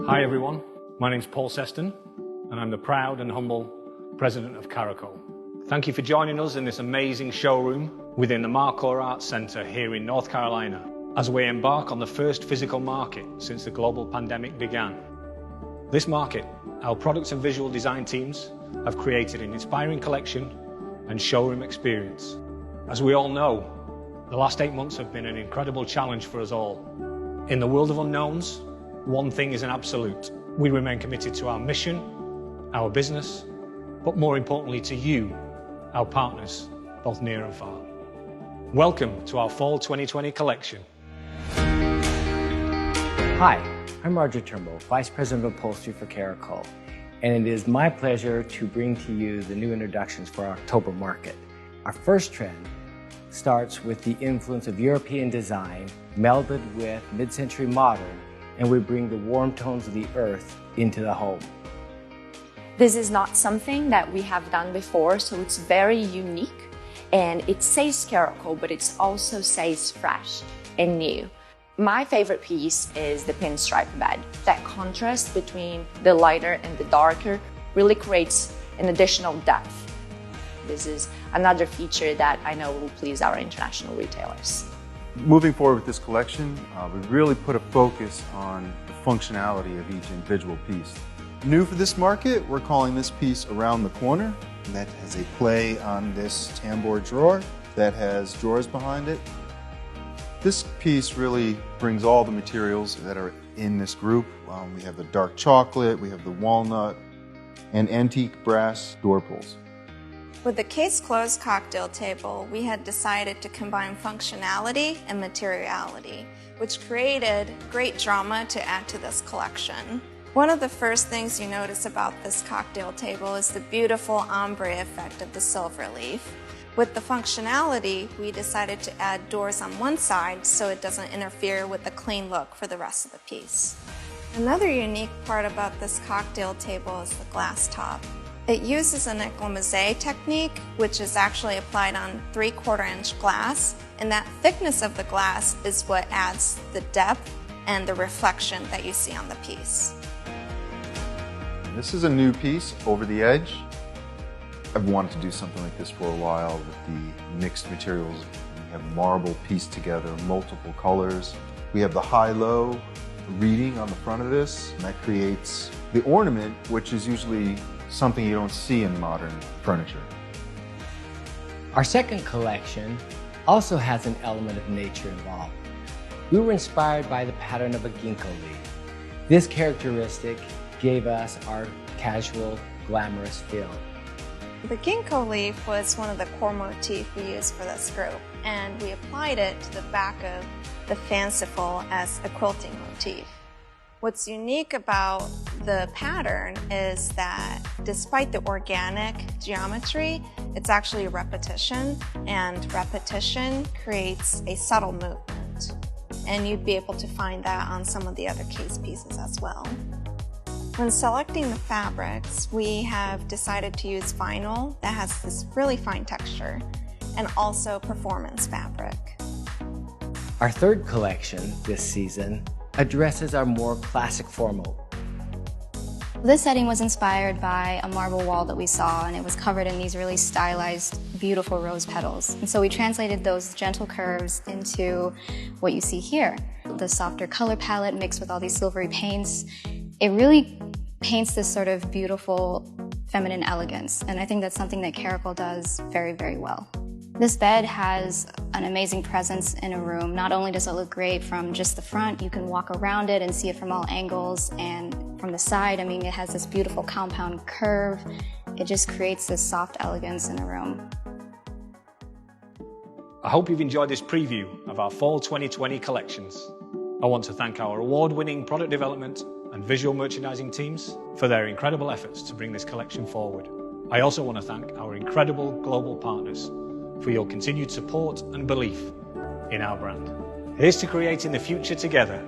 Hi everyone, my name's Paul Seston and I'm the proud and humble president of Caracole. Thank you for joining us in this amazing showroom within the Marcor Arts Centre here in North Carolina as we embark on the first physical market since the global pandemic began. This market, our products and visual design teams have created an inspiring collection and showroom experience. As we all know, the last 8 months have been an incredible challenge for us all. In the world of unknowns, one thing is an absolute. We remain committed to our mission, our business, but more importantly to you, our partners, both near and far. Welcome to our Fall 2020 collection. Hi, I'm Roger Turnbull, Vice President of Upholstery for Caracole, and it is my pleasure to bring to you the new introductions for our October market. Our first trend starts with the influence of European design melded with mid-century modern, and we bring the warm tones of the earth into the home. This is not something that we have done before, so it's very unique, and it says Caracole, but it also says fresh and new. My favorite piece is the pinstripe bed. That contrast between the lighter and the darker really creates an additional depth. This is another feature that I know will please our international retailers. Moving forward with this collection, we really put a focus on the functionality of each individual piece. New for this market, we're calling this piece Around the Corner. That has a play on this tambour drawer that has drawers behind it. This piece really brings all the materials that are in this group. We have the dark chocolate, we have the walnut, and antique brass door pulls. With the case-closed cocktail table, we had decided to combine functionality and materiality, which created great drama to add to this collection. One of the first things you notice about this cocktail table is the beautiful ombre effect of the silver leaf. With the functionality, we decided to add doors on one side so it doesn't interfere with the clean look for the rest of the piece. Another unique part about this cocktail table is the glass top. It uses a nickel mosaic technique, which is actually applied on 3/4 inch glass, and that thickness of the glass is what adds the depth and the reflection that you see on the piece. This is a new piece, Over the Edge. I've wanted to do something like this for a while with the mixed materials. We have marble pieced together, multiple colors. We have the high-low reading on the front of this, and that creates the ornament, which is usually something you don't see in modern furniture. Our second collection also has an element of nature involved. We were inspired by the pattern of a ginkgo leaf. This characteristic gave us our casual, glamorous feel. The ginkgo leaf was one of the core motifs we used for this group, and we applied it to the back of the fanciful as a quilting motif. What's unique about the pattern is that despite the organic geometry, it's actually a repetition, and repetition creates a subtle movement. And you'd be able to find that on some of the other case pieces as well. When selecting the fabrics, we have decided to use vinyl that has this really fine texture, and also performance fabric. Our third collection this season addresses our more classic formal. This setting was inspired by a marble wall that we saw, and it was covered in these really stylized, beautiful rose petals. And so we translated those gentle curves into what you see here. The softer color palette mixed with all these silvery paints, it really paints this sort of beautiful feminine elegance, and I think that's something that Caracole does very, very well. This bed has an amazing presence in a room. Not only does it look great from just the front, you can walk around it and see it from all angles, and from the side, I mean, it has this beautiful compound curve. It just creates this soft elegance in a room. I hope you've enjoyed this preview of our Fall 2020 collections. I want to thank our award-winning product development and visual merchandising teams for their incredible efforts to bring this collection forward. I also want to thank our incredible global partners for your continued support and belief in our brand. Here's to creating the future together